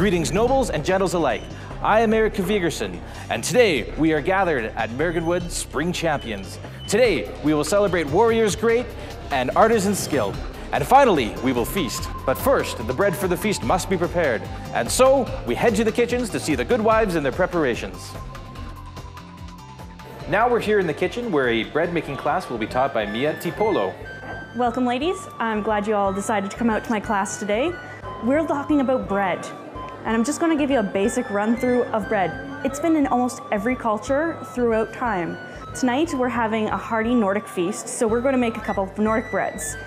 Greetings nobles and gentles alike. I am Eric Vigerson, and today we are gathered at Mergenwood Spring Champions. Today we will celebrate warriors great and artisans skilled. And finally, we will feast. But first, the bread for the feast must be prepared. And so, we head to the kitchens to see the good wives in their preparations. Now we're here in the kitchen where a bread making class will be taught by Mia Tipolo. Welcome, ladies. I'm glad you all decided to come out to my class today. We're talking about bread. And I'm just going to give you a basic run through of bread. It's been in almost every culture throughout time. Tonight, we're having a hearty Nordic feast, so we're going to make a couple of Nordic breads.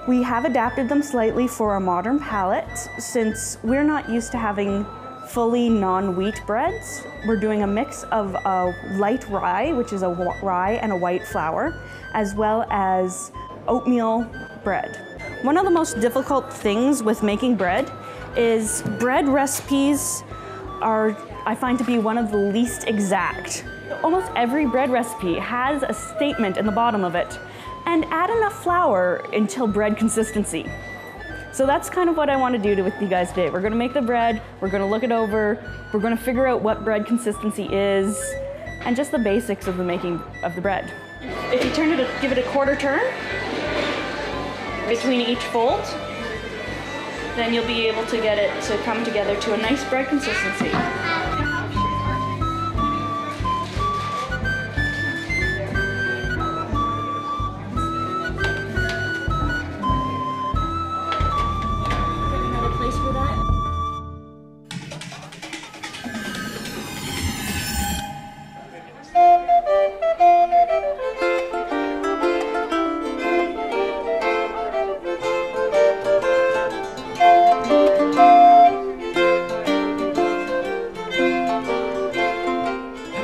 We have adapted them slightly for a modern palate, since we're not used to having fully non-wheat breads. We're doing a mix of a light rye, which is a rye and a white flour, as well as oatmeal bread. One of the most difficult things with making bread is bread recipes are, I find, to be one of the least exact. Almost every bread recipe has a statement in the bottom of it, and add enough flour until bread consistency. So that's kind of what I want to do with you guys today. We're going to make the bread, we're going to look it over, we're going to figure out what bread consistency is, and just the basics of the making of the bread. If you give it a quarter turn between each fold, then you'll be able to get it to come together to a nice bread consistency.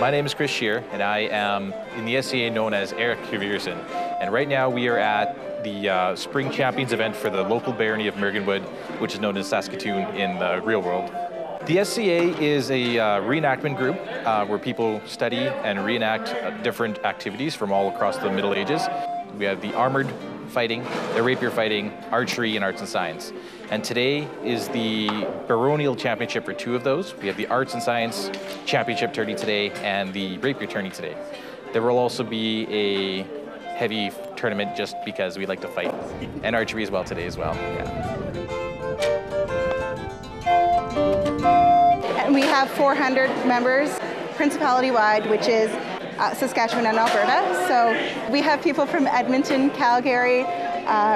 My name is Chris Shear, and I am in the SCA known as Eric Vigerson. And right now we are at the Spring Champions event for the local barony of Mergenwood, which is known as Saskatoon in the real world. The SCA is a reenactment group where people study and reenact different activities from all across the Middle Ages. We have the armored fighting, the rapier fighting, archery, and arts and science. And today is the baronial championship for two of those. We have the arts and science championship tourney today and the rapier tourney today. There will also be a heavy tournament just because we like to fight, and archery as well today as well. Yeah. And we have 400 members, principality-wide, which is Saskatchewan and Alberta. So we have people from Edmonton, Calgary,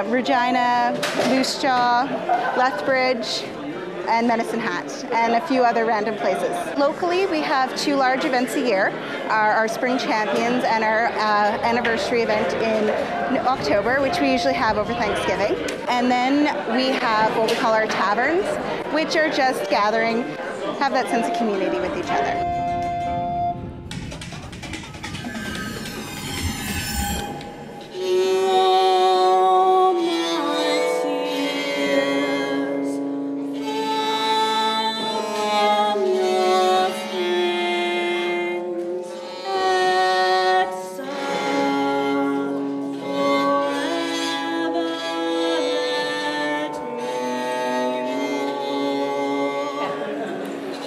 Regina, Moose Jaw, Lethbridge, and Medicine Hat, and a few other random places. Locally, we have two large events a year, our Spring Champions and our anniversary event in October, which we usually have over Thanksgiving. And then we have what we call our taverns, which are just gathering, have that sense of community with each other.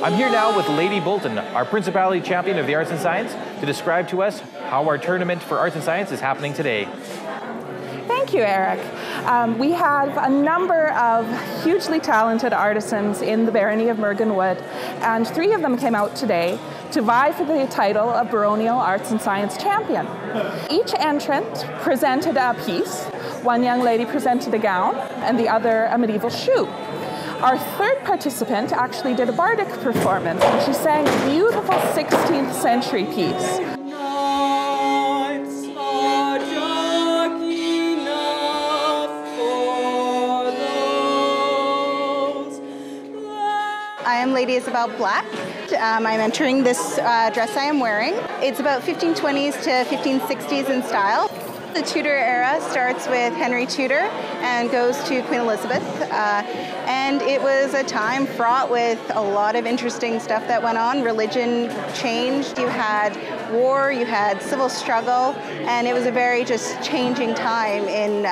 I'm here now with Lady Bolton, our Principality Champion of the Arts and Science, to describe to us how our tournament for Arts and Science is happening today. Thank you, Eric. We have a number of hugely talented artisans in the barony of Mergenwood, and 3 of them came out today to vie for the title of Baronial Arts and Science Champion. Each entrant presented a piece. One young lady presented a gown, and the other a medieval shoe. Our third participant actually did a bardic performance, and she sang a beautiful 16th century piece. I am Lady Isabel Black. I'm entering this dress I am wearing. It's about 1520s to 1560s in style. the Tudor era starts with Henry Tudor and goes to Queen Elizabeth. And it was a time fraught with a lot of interesting stuff that went on. Religion changed. You had war, you had civil struggle, and it was a very just changing time in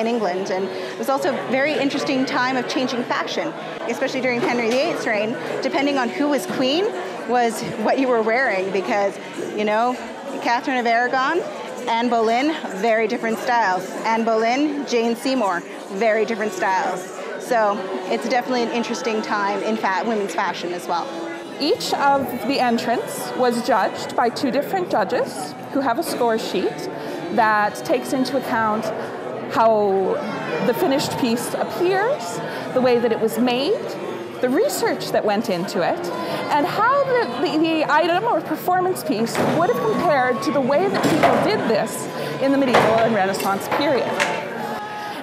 England. And it was also a very interesting time of changing fashion, especially during Henry VIII's reign. Depending on who was queen was what you were wearing, because, you know, Catherine of Aragon, Anne Boleyn, very different styles. Anne Boleyn, Jane Seymour, very different styles. So it's definitely an interesting time in women's fashion as well. Each of the entrants was judged by 2 different judges who have a score sheet that takes into account how the finished piece appears, the way that it was made, the research that went into it, and how the item or performance piece would have compared to the way that people did this in the medieval and Renaissance period.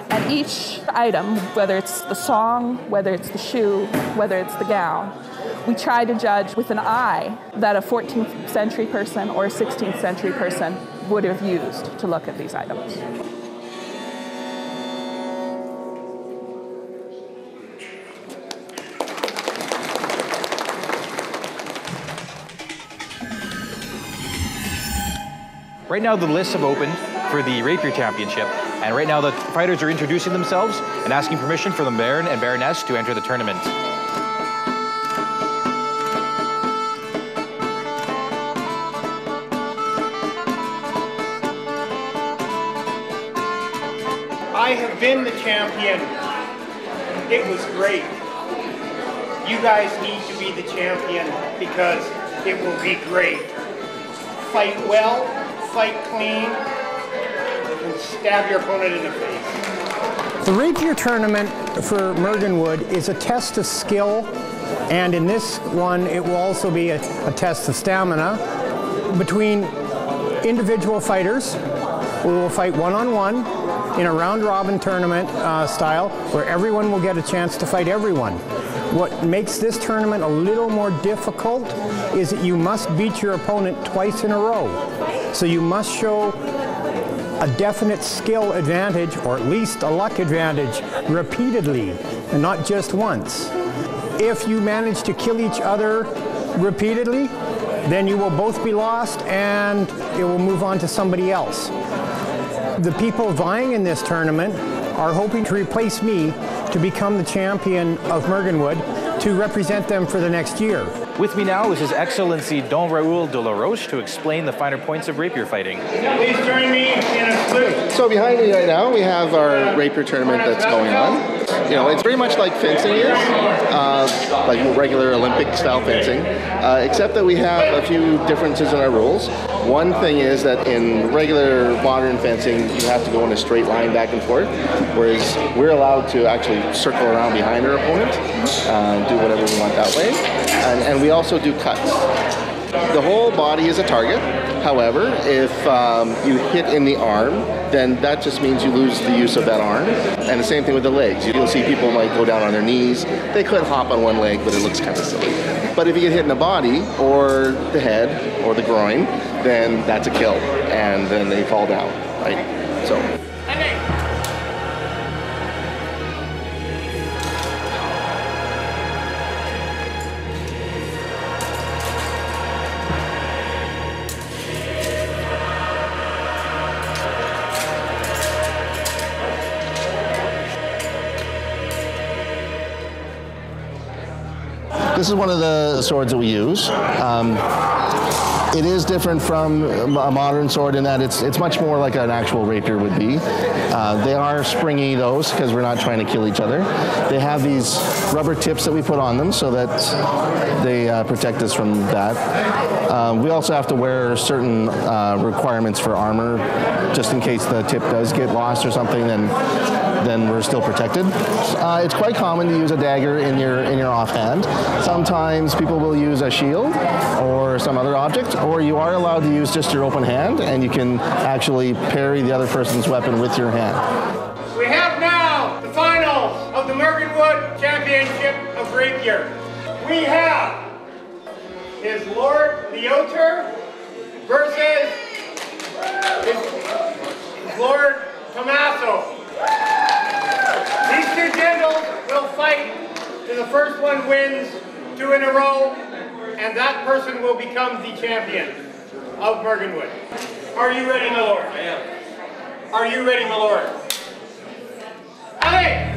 And each item, whether it's the song, whether it's the shoe, whether it's the gown, we try to judge with an eye that a 14th century person or a 16th century person would have used to look at these items. Right now the lists have opened for the Rapier Championship, and right now the fighters are introducing themselves and asking permission for the Baron and Baroness to enter the tournament. I have been the champion. It was great. You guys need to be the champion because it will be great. Fight well, fight clean, and stab your opponent in the face. The Rapier tournament for Mergenwood is a test of skill, and in this one it will also be a test of stamina between individual fighters. We will fight one-on-one in a round-robin tournament style where everyone will get a chance to fight everyone. What makes this tournament a little more difficult is that you must beat your opponent twice in a row. So you must show a definite skill advantage, or at least a luck advantage, repeatedly, and not just once. If you manage to kill each other repeatedly, then you will both be lost and it will move on to somebody else. The people vying in this tournament are hoping to replace me to become the champion of Mergenwood to represent them for the next year. With me now is His Excellency Don Raoul de la Roche to explain the finer points of rapier fighting. Please join me in a salute. So behind me right now we have our rapier tournament that's going on. You know, it's very much like fencing is, like regular Olympic style fencing, except that we have a few differences in our rules. One thing is that in regular modern fencing, you have to go in a straight line back and forth, whereas we're allowed to actually circle around behind our opponent, do whatever we want that way, and we also do cuts. The whole body is a target. However, if you hit in the arm, then that just means you lose the use of that arm. And the same thing with the legs. You'll see people might go down on their knees. They could hop on one leg, but it looks kind of silly. But if you get hit in the body, or the head, or the groin, then that's a kill. And then they fall down, right? So. This is one of the swords that we use. It is different from a modern sword in that it's much more like an actual rapier would be. They are springy, those, because we're not trying to kill each other. They have these rubber tips that we put on them so that they protect us from that. We also have to wear certain requirements for armor, just in case the tip does get lost or something, then we're still protected. It's quite common to use a dagger in your offhand. Sometimes people will use a shield or some other object, or you are allowed to use just your open hand, and you can actually parry the other person's weapon with your hand. We have now the finals of the Mergenwood Championship of Rapier. We have his Lord Leoter versus his Lord wins 2 in a row, and that person will become the champion of Mergenwood. Are you ready, my lord? I am. Are you ready, my lord? Allez!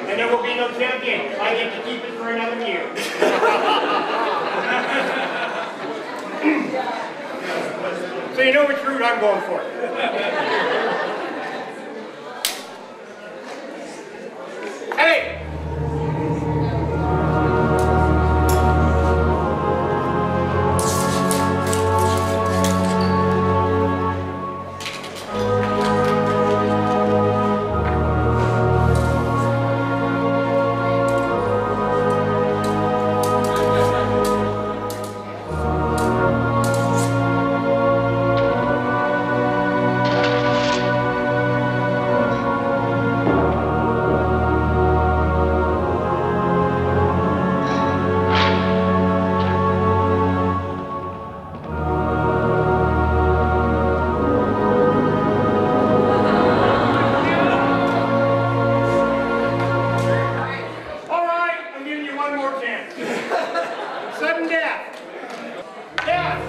And there will be no champion. I get to keep it for another year. So you know which route I'm going for. Hey! Sudden death. Death.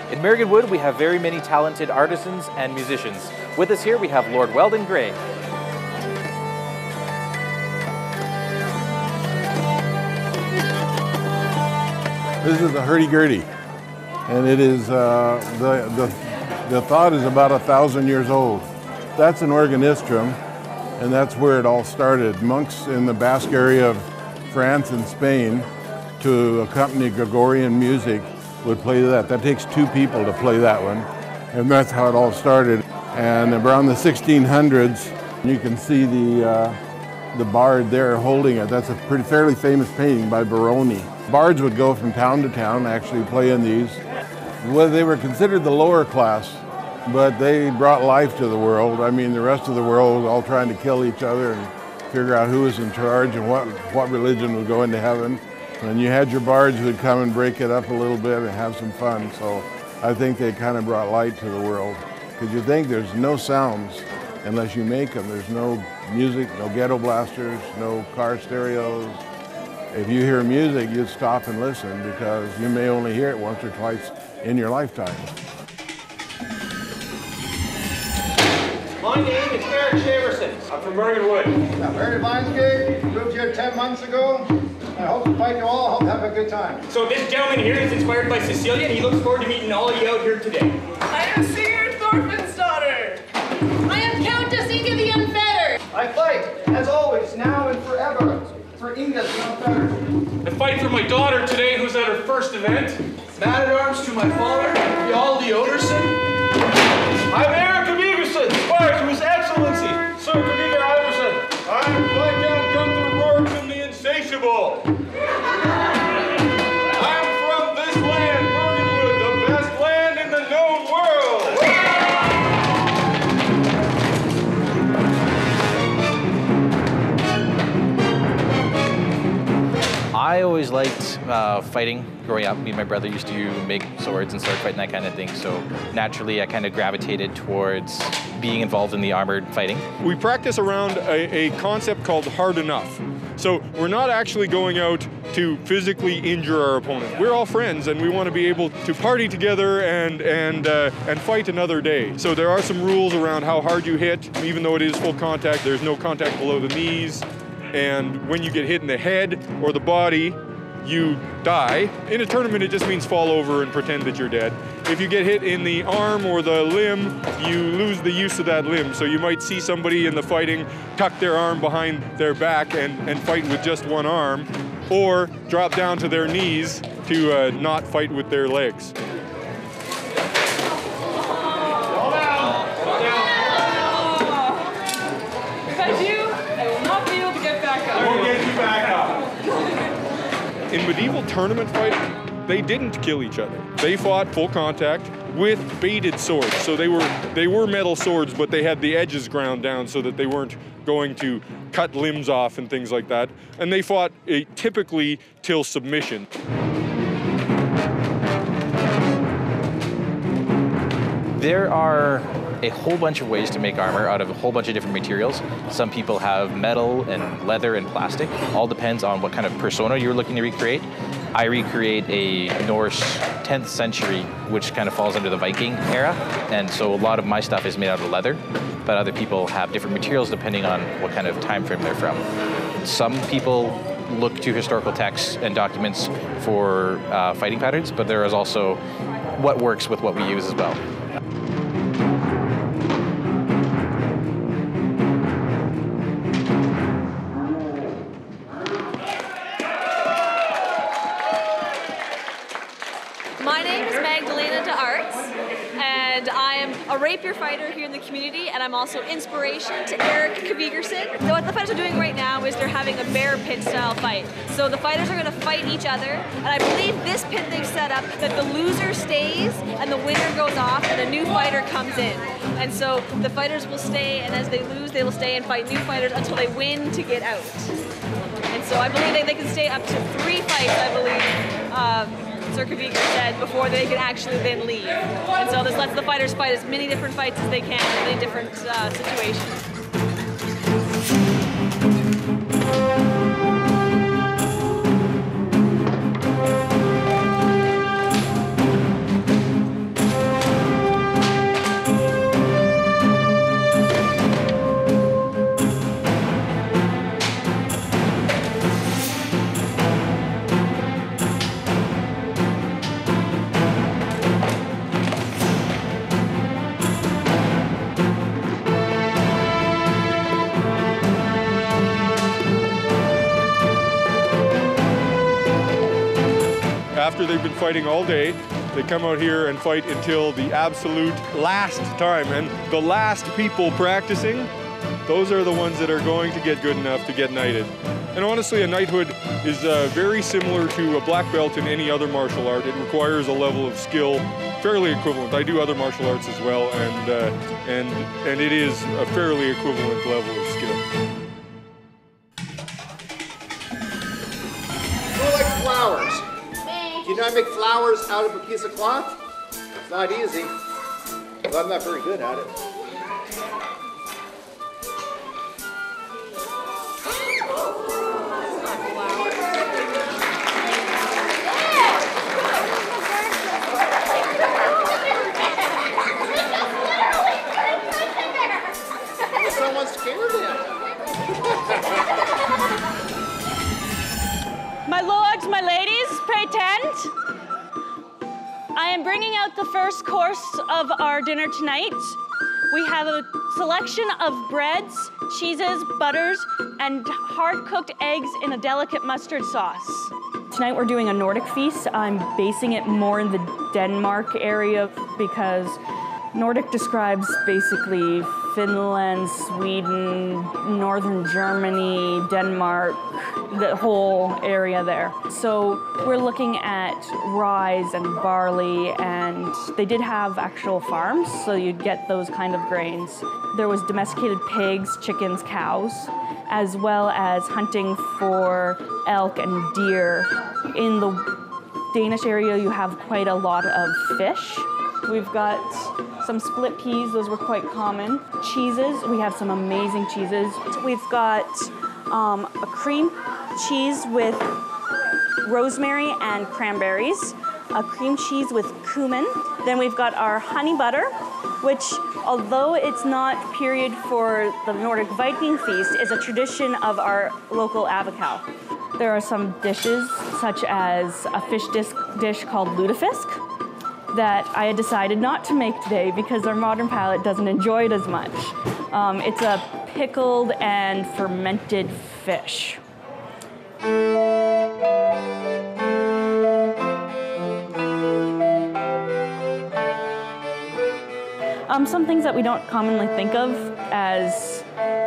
In Mergenwood, we have very many talented artisans and musicians. With us here, we have Lord Weldon Gray. This is a hurdy-gurdy, and it is the thought is about 1,000 years old. That's an organistrum, and that's where it all started. Monks in the Basque area of France and Spain, to accompany Gregorian music, would play that. That takes 2 people to play that one, and that's how it all started. And around the 1600s, you can see the bard there holding it. That's a fairly famous painting by Baroni. Bards would go from town to town actually playing these. Well, they were considered the lower class, but they brought life to the world. I mean, the rest of the world was all trying to kill each other and figure out who was in charge and what religion would go into heaven. And you had your bards who would come and break it up a little bit and have some fun. So I think they kind of brought light to the world. Because you think there's no sounds unless you make them. There's no music, no ghetto blasters, no car stereos. If you hear music, you'd stop and listen because you may only hear it once or twice in your lifetime. My name is Eric Shaverson. I'm from Mergenwood. I'm Barry Vinesgate. Moved here 10 months ago. I hope to fight you all. Hope to have a good time. So this gentleman here is inspired by Cecilia, and he looks forward to meeting all of you out here today. I am Sigurd Thorfinn's daughter. I am Countess Inga the Unfettered. I fight, as always, now and forever, for Inga the Unfettered. I fight for my daughter today, who's at her first event. Man-at-arms to my father, Hjaldi Oderson. I'm Eric of Egerson, squire to His Excellency, Sir Commander Iverson. I'm Viscount Gunther Rourke from the Insatiable. I'm from this land, Mergenwood, the best land in the known world. I always liked fighting growing up. Me and my brother used to make swords and sword fighting, that kind of thing. So naturally, I kind of gravitated towards being involved in the armored fighting. We practice around a concept called hard enough. So we're not actually going out to physically injure our opponent. We're all friends, and we want to be able to party together and fight another day. So there are some rules around how hard you hit, even though it is full contact. There's no contact below the knees, and when you get hit in the head or the body, you die. In a tournament, it just means fall over and pretend that you're dead. If you get hit in the arm or the limb, you lose the use of that limb. So you might see somebody in the fighting tuck their arm behind their back and fight with just one arm, or drop down to their knees to not fight with their legs. If I do, I will not be able to get back up. We'll get you back up. In medieval tournament fighting, they didn't kill each other. They fought full contact with baited swords. So they were metal swords, but they had the edges ground down so that they weren't going to cut limbs off and things like that. And they fought typically till submission. There are a whole bunch of ways to make armor out of a whole bunch of different materials. Some people have metal and leather and plastic. All depends on what kind of persona you're looking to recreate. I recreate a Norse 10th century, which kind of falls under the Viking era. And so a lot of my stuff is made out of leather, but other people have different materials depending on what kind of time frame they're from. Some people look to historical texts and documents for fighting patterns, but there is also what works with what we use as well. A rapier fighter here in the community, and I'm also inspiration to Eric Kvigerson. So what the fighters are doing right now is they're having a bear pit style fight. So the fighters are going to fight each other, and I believe this pit they've set up that the loser stays and the winner goes off and a new fighter comes in. And so the fighters will stay, and as they lose they will stay and fight new fighters until they win to get out. And so I believe they can stay up to 3 fights, I believe. Sir Kviger said before they can actually then leave. And so this lets the fighters fight as many different fights as they can in many different situations. After they've been fighting all day, they come out here and fight until the absolute last time. And the last people practicing, those are the ones that are going to get good enough to get knighted. And honestly, a knighthood is very similar to a black belt in any other martial art. It requires a level of skill fairly equivalent. I do other martial arts as well, and it is a fairly equivalent level of skill. Who likes flowers? Do you know how to make flowers out of a piece of cloth? It's not easy. Well, I'm not very good at it. Someone scared him. My lords, my ladies, pray tent. I am bringing out the first course of our dinner tonight. We have a selection of breads, cheeses, butters, and hard-cooked eggs in a delicate mustard sauce. Tonight we're doing a Nordic feast. I'm basing it more in the Denmark area because Nordic describes basically Finland, Sweden, northern Germany, Denmark, the whole area there. So we're looking at rye and barley, and they did have actual farms, so you'd get those kind of grains. There was domesticated pigs, chickens, cows, as well as hunting for elk and deer. In the Danish area, you have quite a lot of fish. We've got some split peas, those were quite common. Cheeses, we have some amazing cheeses. We've got a cream cheese with rosemary and cranberries, a cream cheese with cumin. Then we've got our honey butter, which, although it's not period for the Nordic Viking feast, is a tradition of our local Avacal. There are some dishes, such as a fish dish called lutefisk, that I had decided not to make today because our modern palate doesn't enjoy it as much. It's a pickled and fermented fish. Some things that we don't commonly think of as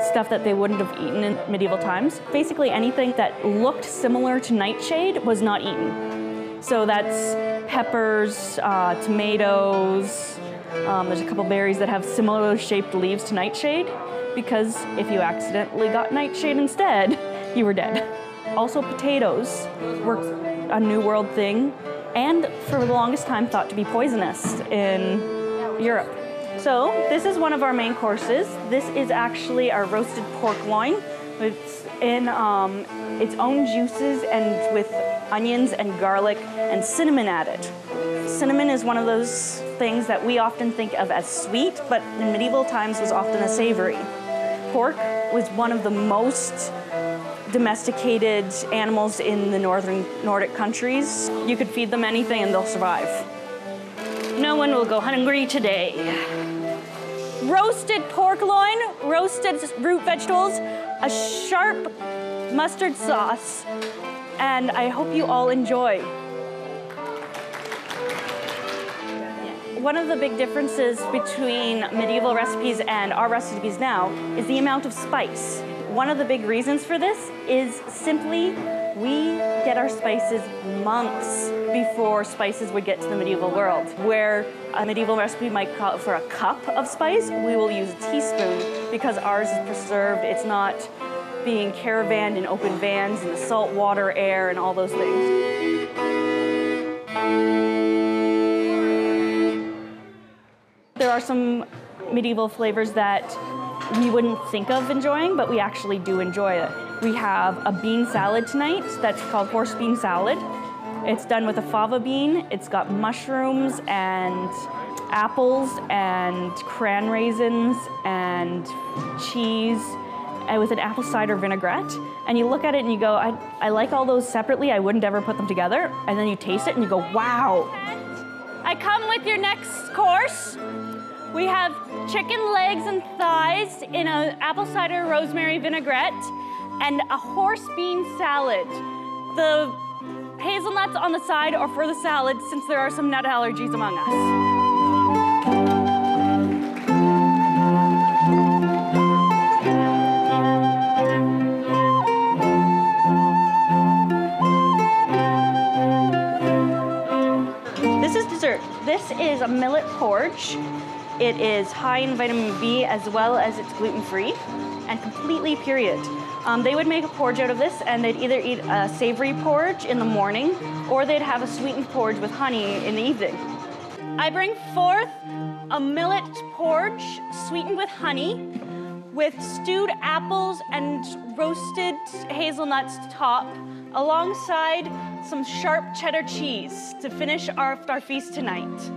stuff that they wouldn't have eaten in medieval times. Basically anything that looked similar to nightshade was not eaten. So that's peppers, tomatoes. There's a couple berries that have similar shaped leaves to nightshade, because if you accidentally got nightshade instead, you were dead. Also, potatoes were a New World thing, and for the longest time thought to be poisonous in Europe. So this is one of our main courses. This is actually our roasted pork loin. It's in its own juices and with onions and garlic and cinnamon added. Cinnamon is one of those things that we often think of as sweet, but in medieval times was often a savory. Pork was one of the most domesticated animals in the northern Nordic countries. You could feed them anything and they'll survive. No one will go hungry today. Roasted pork loin, roasted root vegetables, a sharp mustard sauce, and I hope you all enjoy. One of the big differences between medieval recipes and our recipes now is the amount of spice. One of the big reasons for this is simply we get our spices months before spices would get to the medieval world. Where a medieval recipe might call for a cup of spice, we will use a teaspoon because ours is preserved. It's not being caravanned in open vans in the salt water, air, and all those things. There are some medieval flavors that we wouldn't think of enjoying, but we actually do enjoy it. We have a bean salad tonight that's called horse bean salad. It's done with a fava bean. It's got mushrooms and apples and cran raisins and cheese and with an apple cider vinaigrette. And you look at it and you go, I like all those separately. I wouldn't ever put them together. And then you taste it and you go, wow. I come with your next course. We have chicken legs and thighs in an apple cider rosemary vinaigrette and a horse bean salad. The hazelnuts on the side are for the salad since there are some nut allergies among us. This is dessert. This is a millet porridge. It is high in vitamin B as well as it's gluten-free and completely period. They would make a porridge out of this and they'd either eat a savory porridge in the morning or they'd have a sweetened porridge with honey in the evening. I bring forth a millet porridge sweetened with honey with stewed apples and roasted hazelnuts to top alongside some sharp cheddar cheese to finish our feast tonight.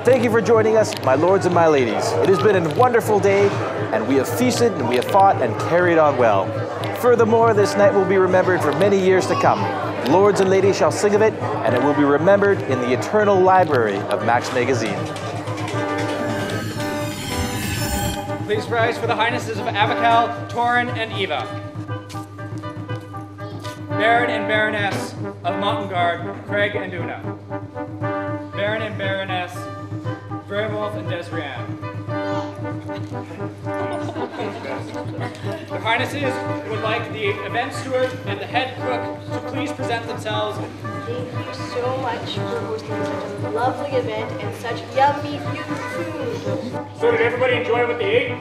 Thank you for joining us, my lords and my ladies. It has been a wonderful day, and we have feasted, and we have fought, and carried on well. Furthermore, this night will be remembered for many years to come. Lords and ladies shall sing of it, and it will be remembered in the eternal library of Max Magazine. Please rise for the highnesses of Avacal, Torin, and Eva. Baron and Baroness of Montagnard, Craig and Una. Baron and Baroness, Verwolf and Desrianne. Their Highnesses would like the event steward and the head cook to please present themselves. Thank you so much for hosting such a lovely event and such yummy food. So did everybody enjoy what they ate?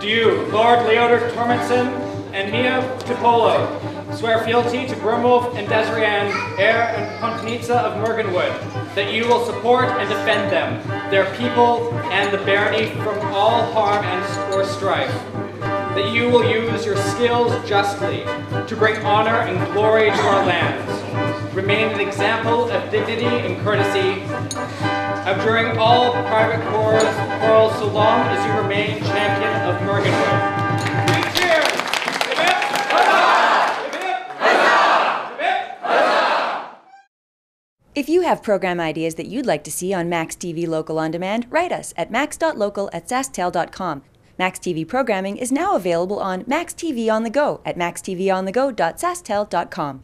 Do you, Lord Leodor Tormenson and Mia Tipolo, swear fealty to Grumwolf and Desrianne, heir and Pontanitsa of Morganwood, that you will support and defend them, their people, and the barony from all harm or strife, that you will use your skills justly to bring honor and glory to our lands, remain an example of dignity and courtesy, abjuring all private quarrels so long as you remain champion of Morganwood. Three cheers! If you have program ideas that you'd like to see on maxTV Local On Demand, write us at max.local@sastel.com. maxTV programming is now available on maxTV on the go at maxtvonthego.sastel.com.